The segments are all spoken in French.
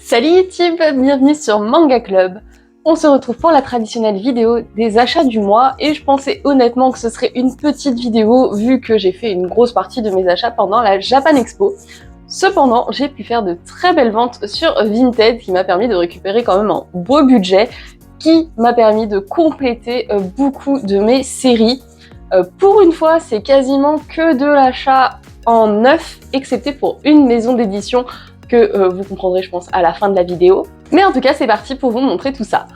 Salut YouTube, bienvenue sur Manga Club. On se retrouve pour la traditionnelle vidéo des achats du mois et je pensais honnêtement que ce serait une petite vidéo vu que j'ai fait une grosse partie de mes achats pendant la Japan Expo. Cependant, j'ai pu faire de très belles ventes sur Vinted qui m'a permis de récupérer quand même un beau budget qui m'a permis de compléter beaucoup de mes séries. Pour une fois, c'est quasiment que de l'achat en neuf, excepté pour une maison d'édition que vous comprendrez je pense à la fin de la vidéo. Mais en tout cas c'est parti pour vous montrer tout ça.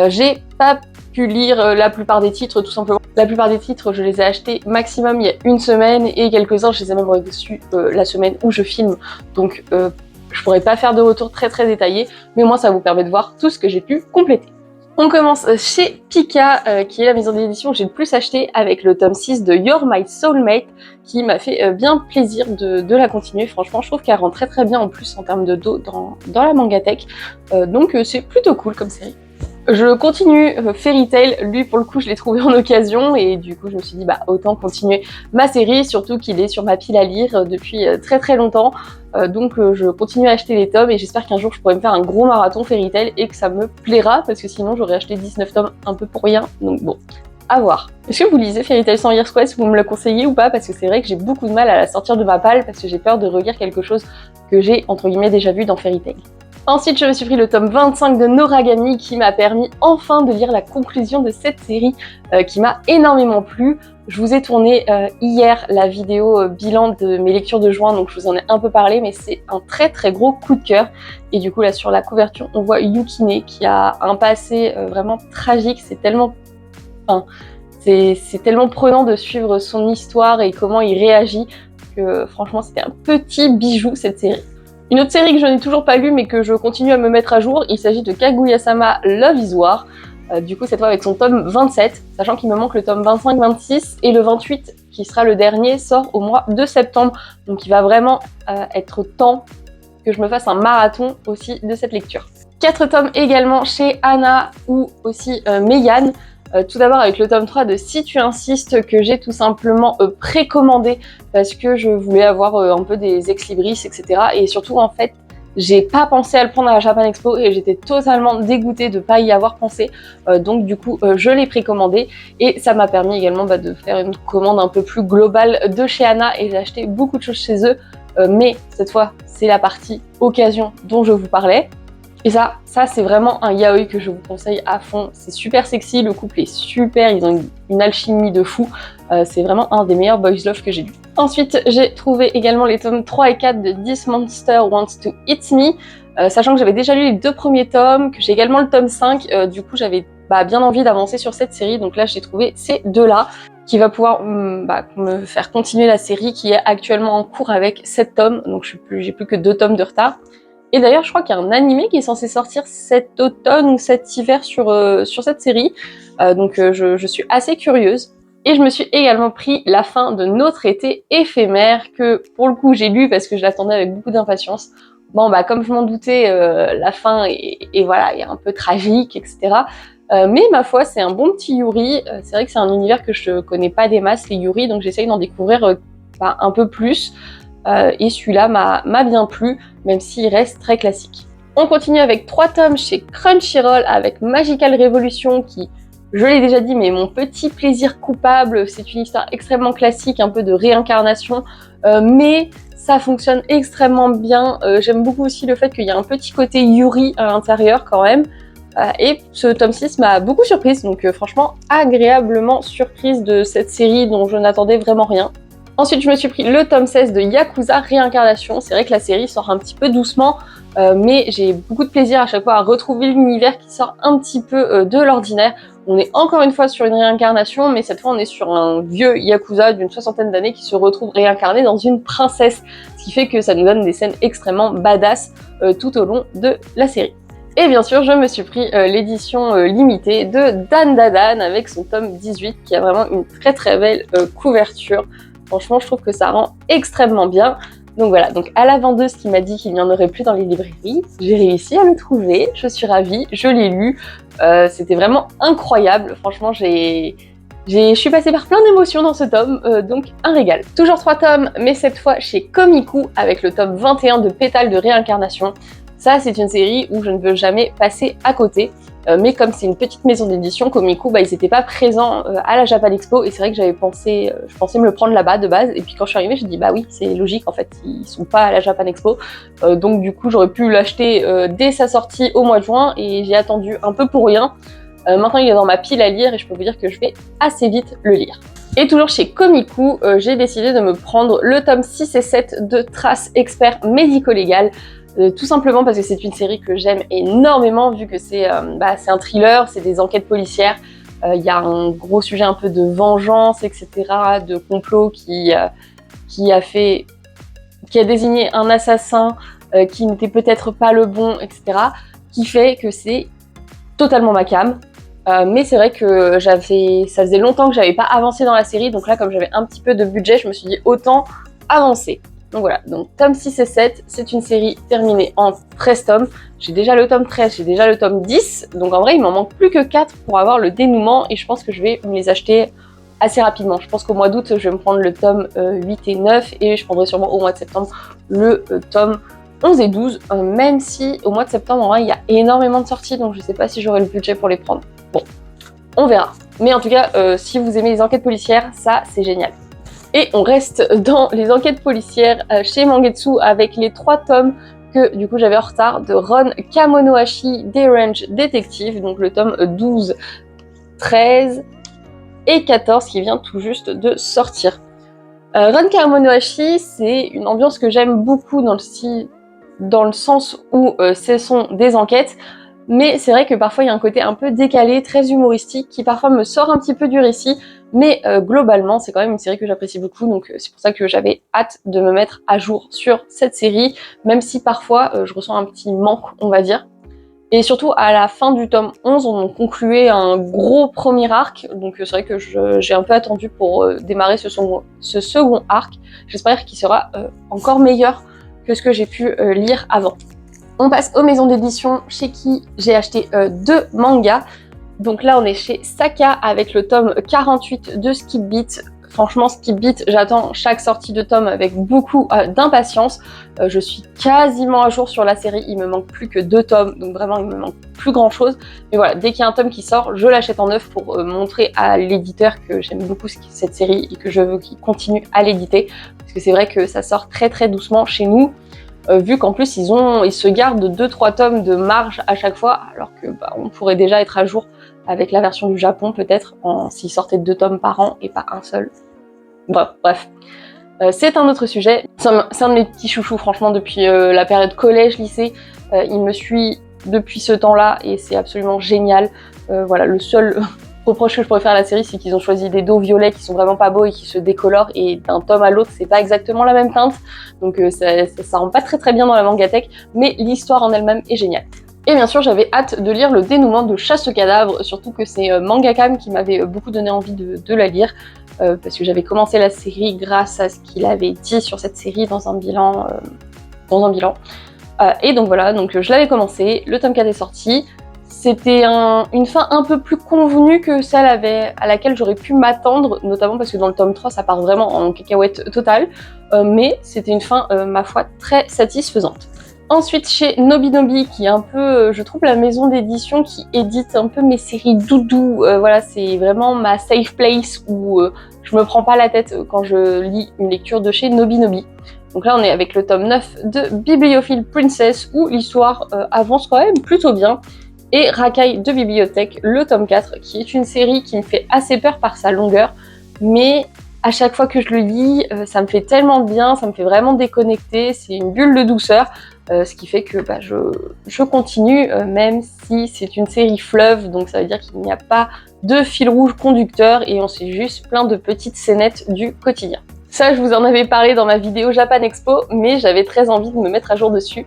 J'ai pas pu lire la plupart des titres tout simplement. La plupart des titres je les ai achetés maximum il y a une semaine et quelques-uns je les ai même reçus la semaine où je filme. Donc je pourrais pas faire de retour très détaillé, mais moi ça vous permet de voir tout ce que j'ai pu compléter. On commence chez Pika, qui est la maison d'édition que j'ai le plus acheté avec le tome 6 de You're My Soulmate, qui m'a fait bien plaisir de la continuer. Franchement, je trouve qu'elle rend très bien en plus en termes de dos dans la mangatech. Donc c'est plutôt cool comme série. Je continue Fairy Tail, lui pour le coup je l'ai trouvé en occasion et du coup je me suis dit bah autant continuer ma série, surtout qu'il est sur ma pile à lire depuis très longtemps. Donc je continue à acheter les tomes et j'espère qu'un jour je pourrai me faire un gros marathon Fairy Tail et que ça me plaira parce que sinon j'aurais acheté 19 tomes un peu pour rien, donc bon, à voir. Est-ce que vous lisez Fairy Tail sans Year Quest, vous me le conseillez ou pas? Parce que c'est vrai que j'ai beaucoup de mal à la sortir de ma palle parce que j'ai peur de relire quelque chose que j'ai entre guillemets déjà vu dans Fairy Tail. Ensuite, je me suis pris le tome 25 de Noragami qui m'a permis enfin de lire la conclusion de cette série qui m'a énormément plu. Je vous ai tourné hier la vidéo bilan de mes lectures de juin, donc je vous en ai un peu parlé, mais c'est un très gros coup de cœur. Et du coup là sur la couverture, on voit Yukine qui a un passé vraiment tragique. C'est tellement, c'est tellement prenant de suivre son histoire et comment il réagit que franchement c'était un petit bijou cette série. Une autre série que je n'ai toujours pas lue mais que je continue à me mettre à jour, il s'agit de Kaguya-sama Love is War. Du coup cette fois avec son tome 27, sachant qu'il me manque le tome 25, 26 et le 28 qui sera le dernier sort au mois de septembre. Donc il va vraiment être temps que je me fasse un marathon aussi de cette lecture. 4 tomes également chez Anna ou aussi Meian. Tout d'abord avec le tome 3 de Si tu insistes que j'ai tout simplement précommandé parce que je voulais avoir un peu des ex-libris, etc. Et surtout en fait, j'ai pas pensé à le prendre à la Japan Expo et j'étais totalement dégoûtée de pas y avoir pensé. Donc du coup, je l'ai précommandé et ça m'a permis également de faire une commande un peu plus globale de chez Anna et j'ai acheté beaucoup de choses chez eux. Mais cette fois, c'est la partie occasion dont je vous parlais. Et ça c'est vraiment un yaoi que je vous conseille à fond. C'est super sexy, le couple est super, ils ont une alchimie de fou. C'est vraiment un des meilleurs boys love que j'ai lu. Ensuite, j'ai trouvé également les tomes 3 et 4 de This Monster Wants to Eat Me. Sachant que j'avais déjà lu les 2 premiers tomes, que j'ai également le tome 5, du coup j'avais bien envie d'avancer sur cette série. Donc là j'ai trouvé ces deux-là, qui va pouvoir me faire continuer la série qui est actuellement en cours avec 7 tomes. Donc j'ai plus que 2 tomes de retard. Et d'ailleurs, je crois qu'il y a un animé qui est censé sortir cet automne ou cet hiver sur cette série. Donc je suis assez curieuse. Et je me suis également pris la fin de Notre été éphémère, que pour le coup j'ai lu parce que je l'attendais avec beaucoup d'impatience. Bon comme je m'en doutais, la fin est voilà, est un peu tragique, etc. Mais ma foi, c'est un bon petit Yuri. C'est vrai que c'est un univers que je connais pas des masses, les Yuri, donc j'essaye d'en découvrir un peu plus. Et celui-là m'a bien plu, même s'il reste très classique. On continue avec 3 tomes chez Crunchyroll avec Magical Revolution qui, je l'ai déjà dit, mais mon petit plaisir coupable. C'est une histoire extrêmement classique, un peu de réincarnation, mais ça fonctionne extrêmement bien. J'aime beaucoup aussi le fait qu'il y a un petit côté Yuri à l'intérieur quand même. Et ce tome 6 m'a beaucoup surprise, donc franchement agréablement surprise de cette série dont je n'attendais vraiment rien. Ensuite, je me suis pris le tome 16 de Yakuza Réincarnation. C'est vrai que la série sort un petit peu doucement, mais j'ai beaucoup de plaisir à chaque fois à retrouver l'univers qui sort un petit peu de l'ordinaire. On est encore une fois sur une réincarnation, mais cette fois on est sur un vieux Yakuza d'une 60aine d'années qui se retrouve réincarné dans une princesse, ce qui fait que ça nous donne des scènes extrêmement badass tout au long de la série. Et bien sûr, je me suis pris l'édition limitée de Dan Dadan avec son tome 18 qui a vraiment une très belle couverture. Franchement, je trouve que ça rend extrêmement bien. Donc voilà, donc à la vendeuse qui m'a dit qu'il n'y en aurait plus dans les librairies, j'ai réussi à le trouver, je suis ravie, je l'ai lu. C'était vraiment incroyable, franchement je suis passée par plein d'émotions dans ce tome, donc un régal. Toujours 3 tomes, mais cette fois chez Komiku avec le tome 21 de Pétales de réincarnation. Ça, c'est une série où je ne veux jamais passer à côté. Mais comme c'est une petite maison d'édition, Komiku, ils n'étaient pas présents à la Japan Expo, et c'est vrai que j'avais pensé, je pensais me le prendre là-bas de base, et puis quand je suis arrivée, je me suis dit oui, c'est logique, en fait, ils sont pas à la Japan Expo, donc du coup, j'aurais pu l'acheter dès sa sortie au mois de juin, et j'ai attendu un peu pour rien. Maintenant, il est dans ma pile à lire, et je peux vous dire que je vais assez vite le lire. Et toujours chez Komiku, j'ai décidé de me prendre le tome 6 et 7 de Trace Expert Médico-Légal. Tout simplement parce que c'est une série que j'aime énormément, vu que c'est un thriller, c'est des enquêtes policières, il y a un gros sujet un peu de vengeance, etc., de complot qui a désigné un assassin qui n'était peut-être pas le bon, etc., qui fait que c'est totalement ma came. Mais c'est vrai que ça faisait longtemps que j'avais pas avancé dans la série, donc là, comme j'avais un petit peu de budget, je me suis dit autant avancer. Donc voilà, donc tome 6 et 7, c'est une série terminée en 13 tomes. J'ai déjà le tome 13, j'ai déjà le tome 10, donc en vrai il m'en manque plus que 4 pour avoir le dénouement, et je pense que je vais me les acheter assez rapidement. Je pense qu'au mois d'août, je vais me prendre le tome 8 et 9, et je prendrai sûrement au mois de septembre le tome 11 et 12, même si au mois de septembre, en vrai, il y a énormément de sorties, donc je sais pas si j'aurai le budget pour les prendre. Bon, on verra. Mais en tout cas, si vous aimez les enquêtes policières, ça c'est génial. Et on reste dans les enquêtes policières chez Mangetsu avec les 3 tomes que du coup j'avais en retard de Ron Kamonohashi Derange Detective, donc le tome 12, 13 et 14 qui vient tout juste de sortir. Ron Kamonohashi, c'est une ambiance que j'aime beaucoup dans le sens où ce sont des enquêtes, mais c'est vrai que parfois il y a un côté un peu décalé, très humoristique, qui parfois me sort un petit peu du récit, mais globalement c'est quand même une série que j'apprécie beaucoup, donc c'est pour ça que j'avais hâte de me mettre à jour sur cette série, même si parfois je ressens un petit manque, on va dire. Et surtout à la fin du tome 11, on concluait un gros premier arc, donc c'est vrai que j'ai un peu attendu pour démarrer ce second arc. J'espère qu'il sera encore meilleur que ce que j'ai pu lire avant. On passe aux maisons d'édition chez qui j'ai acheté 2 mangas. Donc là, on est chez Saka avec le tome 48 de Skip Beat. Franchement, Skip Beat, j'attends chaque sortie de tome avec beaucoup d'impatience. Je suis quasiment à jour sur la série, il me manque plus que 2 tomes, donc vraiment il me manque plus grand chose. Mais voilà, dès qu'il y a un tome qui sort, je l'achète en neuf pour montrer à l'éditeur que j'aime beaucoup cette série et que je veux qu'il continue à l'éditer. Parce que c'est vrai que ça sort très très doucement chez nous. Vu qu'en plus ils se gardent 2-3 tomes de marge à chaque fois, alors que on pourrait déjà être à jour avec la version du Japon peut-être, s'ils sortaient 2 tomes par an et pas un seul. Bref. C'est un autre sujet. C'est un de mes petits chouchous, franchement, depuis la période collège-lycée. Il me suit depuis ce temps-là et c'est absolument génial. Voilà, le seul reproche que je pourrais faire à la série, c'est qu'ils ont choisi des dos violets qui sont vraiment pas beaux et qui se décolorent, et d'un tome à l'autre, c'est pas exactement la même teinte. Donc ça rend pas très très bien dans la mangatech, mais l'histoire en elle-même est géniale. Et bien sûr, j'avais hâte de lire le dénouement de Chasse au cadavre, surtout que c'est Mangakam qui m'avait beaucoup donné envie de la lire, parce que j'avais commencé la série grâce à ce qu'il avait dit sur cette série dans un bilan. Et donc voilà, donc je l'avais commencé, le tome 4 est sorti. C'était une fin un peu plus convenue que celle à laquelle j'aurais pu m'attendre, notamment parce que dans le tome 3, ça part vraiment en cacahuète totale, mais c'était une fin, ma foi, très satisfaisante. Ensuite, chez Nobinobi, qui est un peu, je trouve, la maison d'édition qui édite un peu mes séries doudou. Voilà, c'est vraiment ma safe place où je me prends pas la tête quand je lis une lecture de chez Nobinobi. Donc là, on est avec le tome 9 de Bibliophile Princess, où l'histoire avance quand même plutôt bien. Et Rakai de Bibliothèque, le tome 4, qui est une série qui me fait assez peur par sa longueur, mais à chaque fois que je le lis, ça me fait tellement de bien, ça me fait vraiment déconnecter, c'est une bulle de douceur, ce qui fait que je continue, même si c'est une série fleuve, donc ça veut dire qu'il n'y a pas de fil rouge conducteur et on suit juste plein de petites scénettes du quotidien. Ça, je vous en avais parlé dans ma vidéo Japan Expo, mais j'avais très envie de me mettre à jour dessus.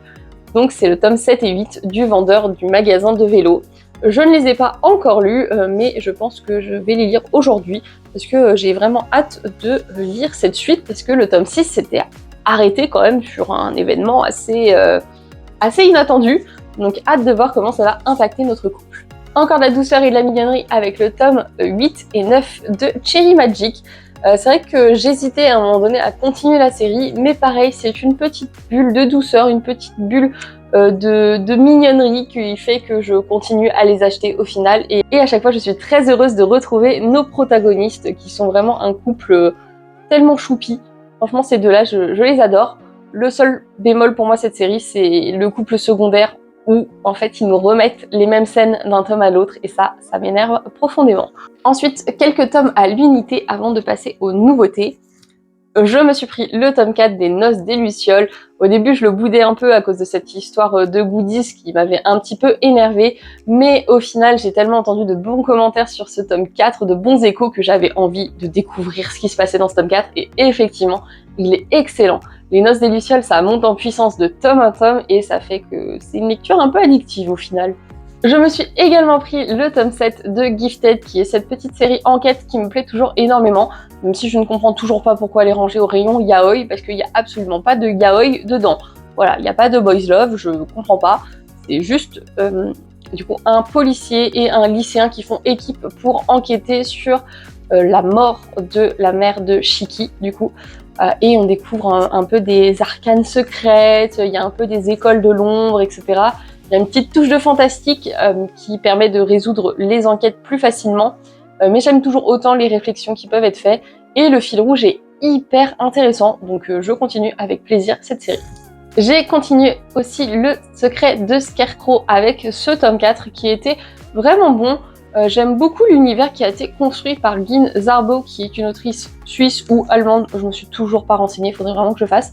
Donc c'est le tome 7 et 8 du vendeur du magasin de vélo. Je ne les ai pas encore lus, mais je pense que je vais les lire aujourd'hui, parce que j'ai vraiment hâte de lire cette suite, parce que le tome 6 s'était arrêté quand même sur un événement assez inattendu, donc hâte de voir comment ça va impacter notre couple. Encore de la douceur et de la mignonnerie avec le tome 8 et 9 de Cherry Magic. C'est vrai que j'hésitais à un moment donné à continuer la série, mais pareil, c'est une petite bulle de douceur, une petite bulle de mignonnerie qui fait que je continue à les acheter au final. Et à chaque fois, je suis très heureuse de retrouver nos protagonistes qui sont vraiment un couple tellement choupi. Franchement, ces deux-là, je les adore. Le seul bémol pour moi cette série, c'est le couple secondaire où en fait ils nous remettent les mêmes scènes d'un tome à l'autre et ça m'énerve profondément. Ensuite, quelques tomes à l'unité avant de passer aux nouveautés. Je me suis pris le tome 4 des Noces des Lucioles. Au début, je le boudais un peu à cause de cette histoire de goodies qui m'avait un petit peu énervée, mais au final, j'ai tellement entendu de bons commentaires sur ce tome 4, de bons échos, que j'avais envie de découvrir ce qui se passait dans ce tome 4, et effectivement, il est excellent. Les Noces des Lucioles, ça monte en puissance de tome en tome, et ça fait que c'est une lecture un peu addictive au final. Je me suis également pris le tome 7 de Gifted, qui est cette petite série enquête qui me plaît toujours énormément, même si je ne comprends toujours pas pourquoi elle est rangée au rayon yaoi, parce qu'il n'y a absolument pas de yaoi dedans. Voilà, il n'y a pas de boys love, je comprends pas. C'est juste du coup un policier et un lycéen qui font équipe pour enquêter sur la mort de la mère de Shiki, du coup. Et on découvre un peu des arcanes secrètes, il y a un peu des écoles de l'ombre, etc. Il y a une petite touche de fantastique qui permet de résoudre les enquêtes plus facilement, mais j'aime toujours autant les réflexions qui peuvent être faites, et le fil rouge est hyper intéressant, donc je continue avec plaisir cette série. J'ai continué aussi le secret de Scarecrow avec ce tome 4 qui était vraiment bon. J'aime beaucoup l'univers qui a été construit par Lynn Szabo, qui est une autrice suisse ou allemande, je me suis toujours pas renseignée, il faudrait vraiment que je fasse.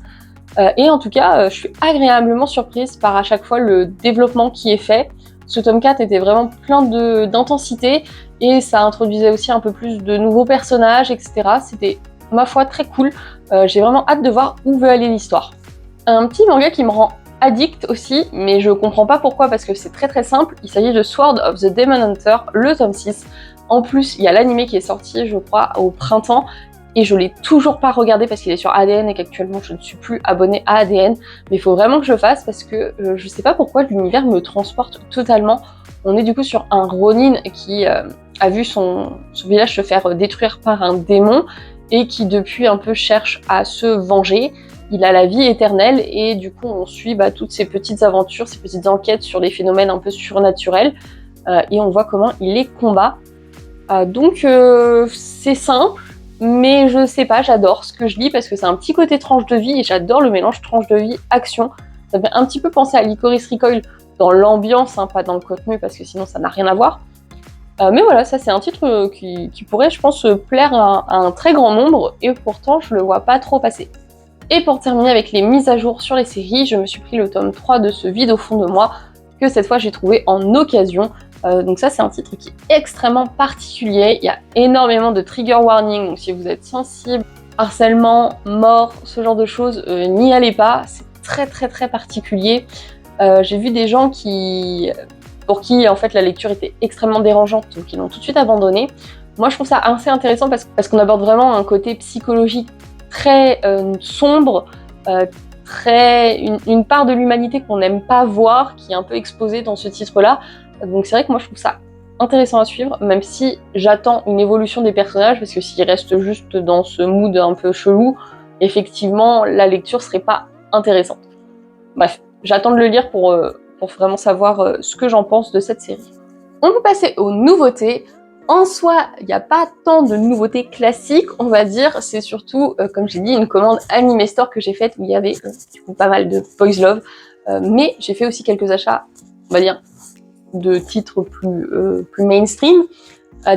Et en tout cas, je suis agréablement surprise par à chaque fois le développement qui est fait. Ce tome 4 était vraiment plein d'intensité et ça introduisait aussi un peu plus de nouveaux personnages, etc. C'était, ma foi, très cool. J'ai vraiment hâte de voir où veut aller l'histoire. Un petit manga qui me rend addict aussi, mais je comprends pas pourquoi parce que c'est très très simple. Il s'agit de Sword of the Demon Hunter, le tome 6. En plus, il y a l'anime qui est sorti, je crois, au printemps. Et je l'ai toujours pas regardé parce qu'il est sur ADN et qu'actuellement je ne suis plus abonnée à ADN. Mais il faut vraiment que je le fasse parce que je sais pas pourquoi l'univers me transporte totalement. On est du coup sur un Ronin qui a vu son village se faire détruire par un démon et qui depuis un peu cherche à se venger. Il a la vie éternelle et du coup on suit toutes ces petites aventures, ces petites enquêtes sur des phénomènes un peu surnaturels et on voit comment il les combat. Donc c'est simple. Mais je sais pas, j'adore ce que je lis parce que c'est un petit côté tranche de vie et j'adore le mélange tranche de vie action. Ça me fait un petit peu penser à Licorice Recoil dans l'ambiance, hein, pas dans le contenu parce que sinon ça n'a rien à voir. Mais voilà, ça c'est un titre qui pourrait, je pense, plaire à un très grand nombre et pourtant je le vois pas trop passer. Et pour terminer avec les mises à jour sur les séries, je me suis pris le tome 3 de Ce vide au fond de moi que cette fois j'ai trouvé en occasion. Donc ça c'est un titre qui est extrêmement particulier, il y a énormément de trigger warning, donc si vous êtes sensible, harcèlement, mort, ce genre de choses, n'y allez pas, c'est très très très particulier. J'ai vu des gens pour qui en fait la lecture était extrêmement dérangeante, donc ils l'ont tout de suite abandonné. Moi je trouve ça assez intéressant parce qu'on aborde vraiment un côté psychologique très sombre, une part de l'humanité qu'on n'aime pas voir, qui est un peu exposée dans ce titre-là. Donc c'est vrai que moi je trouve ça intéressant à suivre, même si j'attends une évolution des personnages, parce que s'ils restent juste dans ce mood un peu chelou, effectivement la lecture serait pas intéressante. Bref, j'attends de le lire pour vraiment savoir ce que j'en pense de cette série. On peut passer aux nouveautés. En soi, il n'y a pas tant de nouveautés classiques, on va dire, c'est surtout, comme j'ai dit, une commande Anime Store que j'ai faite où il y avait du coup pas mal de boys love, mais j'ai fait aussi quelques achats, on va dire, de titres plus mainstream.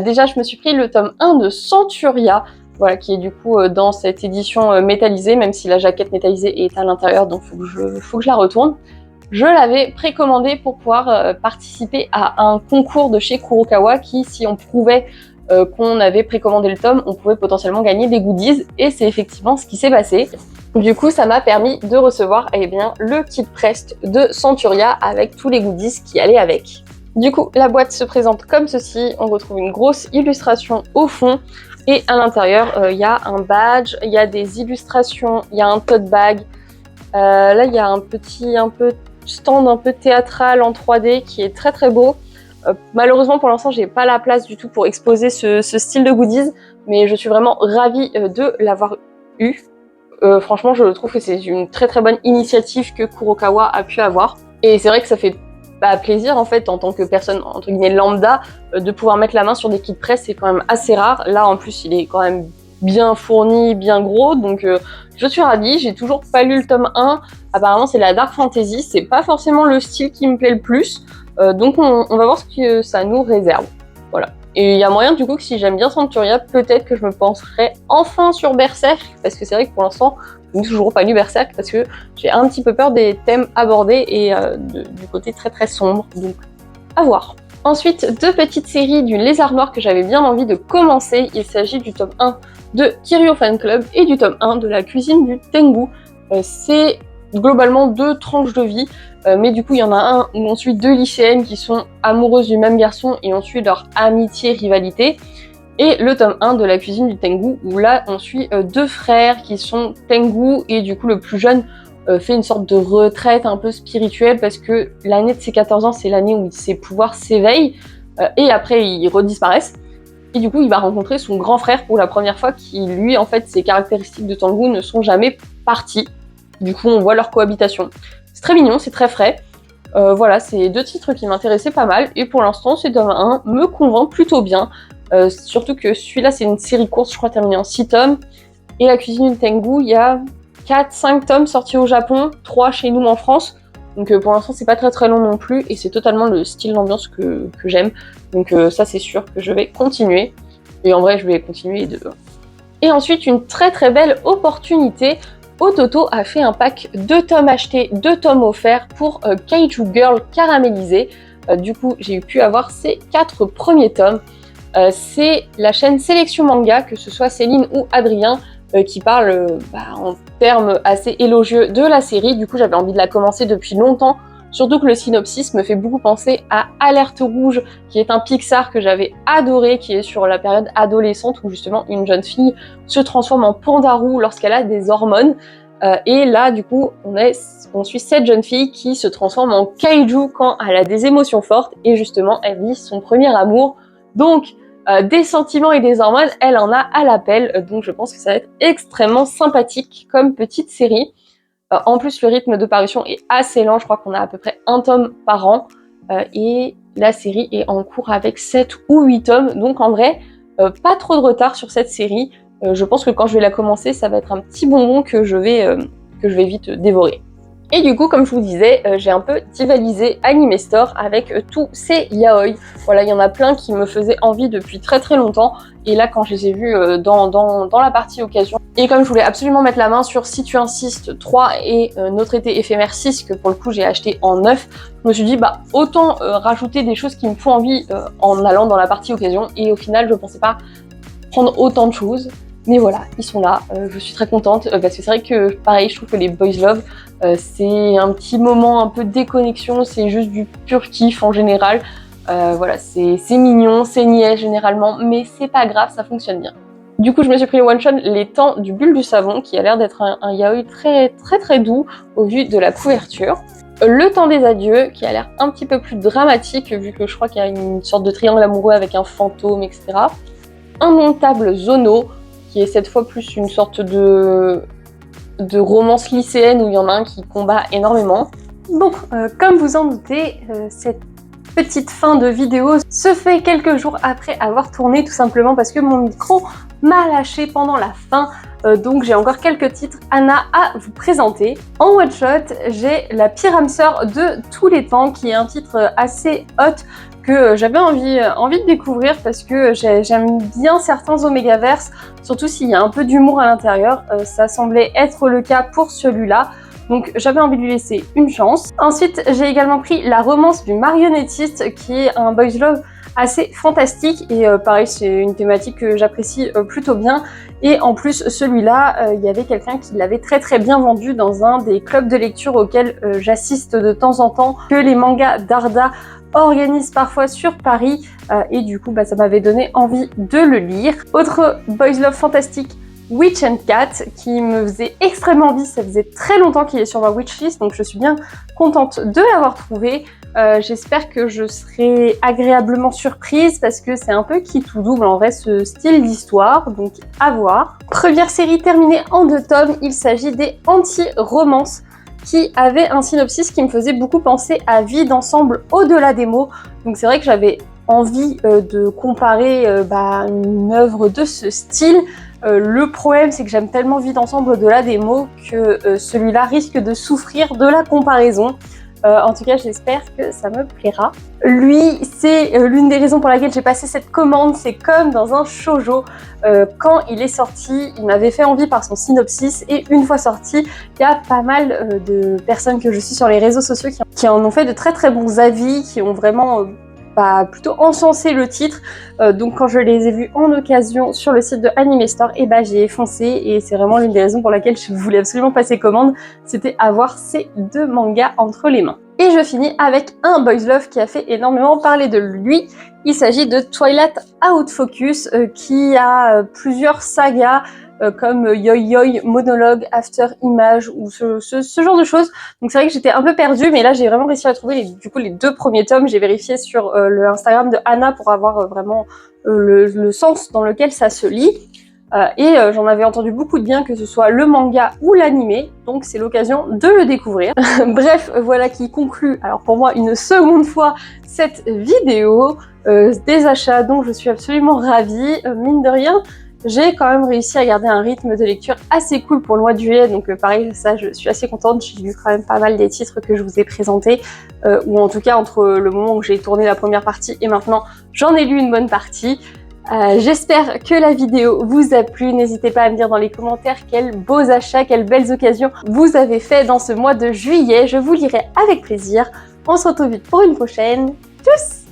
Déjà, je me suis pris le tome 1 de Centuria, voilà, qui est du coup dans cette édition métallisée, même si la jaquette métallisée est à l'intérieur, donc faut que je la retourne. Je l'avais précommandé pour pouvoir participer à un concours de chez Kurokawa qui, si on prouvait qu'on avait précommandé le tome, on pouvait potentiellement gagner des goodies, et c'est effectivement ce qui s'est passé. Du coup, ça m'a permis de recevoir le kit prest de Centuria avec tous les goodies qui allaient avec. Du coup, la boîte se présente comme ceci. On retrouve une grosse illustration au fond et à l'intérieur, il y a un badge, il y a des illustrations, il y a un tote bag. Là, il y a un petit stand un peu théâtral en 3D qui est très très beau. Malheureusement pour l'instant j'ai pas la place du tout pour exposer ce style de goodies, mais je suis vraiment ravie de l'avoir eu. Franchement je trouve que c'est une très très bonne initiative que Kurokawa a pu avoir. Et c'est vrai que ça fait plaisir en fait en tant que personne entre guillemets lambda de pouvoir mettre la main sur des kits presse, c'est quand même assez rare. Là en plus il est quand même bien fourni, bien gros, donc je suis ravie. J'ai toujours pas lu le tome 1, apparemment c'est la Dark Fantasy, c'est pas forcément le style qui me plaît le plus, donc on va voir ce que ça nous réserve. Voilà. Et il y a moyen du coup que si j'aime bien Centuria, peut-être que je me penserai enfin sur Berserk, parce que c'est vrai que pour l'instant je n'ai toujours pas lu Berserk parce que j'ai un petit peu peur des thèmes abordés et du côté très très sombre, donc à voir. Ensuite, deux petites séries du Lézard Noir que j'avais bien envie de commencer. Il s'agit du tome 1 de Kiryu Fan Club et du tome 1 de la cuisine du Tengu. C'est globalement deux tranches de vie, mais du coup il y en a un où on suit deux lycéennes qui sont amoureuses du même garçon et on suit leur amitié, rivalité. Et le tome 1 de la cuisine du Tengu, où là on suit deux frères qui sont Tengu, et du coup le plus jeune fait une sorte de retraite un peu spirituelle parce que l'année de ses 14 ans c'est l'année où ses pouvoirs s'éveillent et après ils redisparaissent. Et du coup il va rencontrer son grand frère pour la première fois qui lui en fait ses caractéristiques de Tengu ne sont jamais parties. Du coup on voit leur cohabitation. C'est très mignon, c'est très frais. Voilà, c'est deux titres qui m'intéressaient pas mal et pour l'instant ce tome 1 me convainc plutôt bien. Surtout que celui-là c'est une série courte, je crois terminée en 6 tomes, et la cuisine du Tengu, il y a 4-5 tomes sortis au Japon, 3 chez nous en France, donc pour l'instant c'est pas très très long non plus, et c'est totalement le style d'ambiance que j'aime, donc ça c'est sûr que je vais continuer, et en vrai je vais continuer de... Et ensuite une très très belle opportunité, Ototo a fait un pack 2 tomes achetés, 2 tomes offerts pour Kaiju Girl caramélisé, du coup j'ai pu avoir ces 4 premiers tomes. C'est la chaîne Sélection Manga, que ce soit Céline ou Adrien, qui parle en termes assez élogieux de la série. Du coup, j'avais envie de la commencer depuis longtemps, surtout que le synopsis me fait beaucoup penser à Alerte Rouge, qui est un Pixar que j'avais adoré, qui est sur la période adolescente où justement une jeune fille se transforme en pandarou lorsqu'elle a des hormones. Et là, du coup, on suit cette jeune fille qui se transforme en kaiju quand elle a des émotions fortes et justement, elle vit son premier amour. Donc, des sentiments et des hormones, elle en a à l'appel, donc je pense que ça va être extrêmement sympathique comme petite série. En plus, le rythme de parution est assez lent, je crois qu'on a à peu près un tome par an, et la série est en cours avec 7 ou 8 tomes, donc en vrai, pas trop de retard sur cette série. Je pense que quand je vais la commencer, ça va être un petit bonbon que je vais vite dévorer. Et du coup, comme je vous disais, j'ai un peu divalisé Anime Store avec tous ces yaoi. Voilà, il y en a plein qui me faisaient envie depuis très très longtemps. Et là, quand je les ai vus dans la partie occasion, et comme je voulais absolument mettre la main sur Si tu insistes 3 et Notre été éphémère 6, que pour le coup j'ai acheté en 9, je me suis dit autant rajouter des choses qui me font envie en allant dans la partie occasion. Et au final, je pensais pas prendre autant de choses. Mais voilà, ils sont là, je suis très contente, parce que c'est vrai que, pareil, je trouve que les Boys Love, c'est un petit moment un peu de déconnexion, c'est juste du pur kiff en général. Voilà, c'est mignon, c'est niais généralement, mais c'est pas grave, ça fonctionne bien. Du coup, je me suis pris le one-shot Les Temps du Bulle du Savon, qui a l'air d'être un yaoi très très très doux, au vu de la couverture. Le Temps des Adieux, qui a l'air un petit peu plus dramatique, vu que je crois qu'il y a une sorte de triangle amoureux avec un fantôme, etc. Indomptable Zono, qui est cette fois plus une sorte de romance lycéenne où il y en a un qui combat énormément. Bon, comme vous en doutez, cette petite fin de vidéo se fait quelques jours après avoir tourné, tout simplement parce que mon micro m'a lâché pendant la fin, donc j'ai encore quelques titres Anna à vous présenter. En one shot, j'ai La pire âme sœur de tous les temps, qui est un titre assez hot que j'avais envie de découvrir parce que j'aime bien certains Omégaverse, surtout s'il y a un peu d'humour à l'intérieur. Ça semblait être le cas pour celui-là, donc j'avais envie de lui laisser une chance. Ensuite, j'ai également pris La romance du marionnettiste, qui est un boys love assez fantastique et pareil, c'est une thématique que j'apprécie plutôt bien. Et en plus, celui-là, il y avait quelqu'un qui l'avait très très bien vendu dans un des clubs de lecture auxquels j'assiste de temps en temps, que les mangas d'Arda organise parfois sur Paris, et du coup ça m'avait donné envie de le lire. Autre boys love fantastique Witch and Cat qui me faisait extrêmement envie. Ça faisait très longtemps qu'il est sur ma wishlist, donc je suis bien contente de l'avoir trouvé. J'espère que je serai agréablement surprise parce que c'est un peu qui tout double en vrai ce style d'histoire, donc à voir. Première série terminée en 2 tomes, il s'agit des Anti-romances qui avaient un synopsis qui me faisait beaucoup penser à Vie d'ensemble au-delà des mots. Donc c'est vrai que j'avais envie de comparer une œuvre de ce style. Le problème, c'est que j'aime tellement Vie d'ensemble au-delà des mots que celui-là risque de souffrir de la comparaison. En tout cas, j'espère que ça me plaira. Lui, c'est l'une des raisons pour laquelle j'ai passé cette commande. C'est comme dans un shoujo. Quand il est sorti, il m'avait fait envie par son synopsis. Et une fois sorti, il y a pas mal de personnes que je suis sur les réseaux sociaux qui en ont fait de très très bons avis, qui ont vraiment plutôt encensé le titre. Donc quand je les ai vus en occasion sur le site de Anime Store, j'ai foncé et c'est vraiment l'une des raisons pour laquelle je voulais absolument passer commande, c'était avoir ces 2 mangas entre les mains. Et je finis avec un boys love qui a fait énormément parler de lui. Il s'agit de Twilight Out Focus qui a plusieurs sagas comme Yoi Yoi, Monologue, After Image ou ce genre de choses. Donc c'est vrai que j'étais un peu perdue, mais là j'ai vraiment réussi à trouver les 2 premiers tomes. J'ai vérifié sur le Instagram de Anna pour avoir vraiment le sens dans lequel ça se lit. J'en avais entendu beaucoup de bien, que ce soit le manga ou l'animé, donc c'est l'occasion de le découvrir. Bref, voilà qui conclut, alors pour moi une seconde fois, cette vidéo des achats dont je suis absolument ravie. Mine de rien, j'ai quand même réussi à garder un rythme de lecture assez cool pour le mois de juillet, donc pareil, ça je suis assez contente. J'ai lu quand même pas mal des titres que je vous ai présentés, ou en tout cas entre le moment où j'ai tourné la première partie et maintenant, j'en ai lu une bonne partie. J'espère que la vidéo vous a plu. N'hésitez pas à me dire dans les commentaires quels beaux achats, quelles belles occasions vous avez fait dans ce mois de juillet. Je vous lirai avec plaisir. On se retrouve vite pour une prochaine. Tchuss!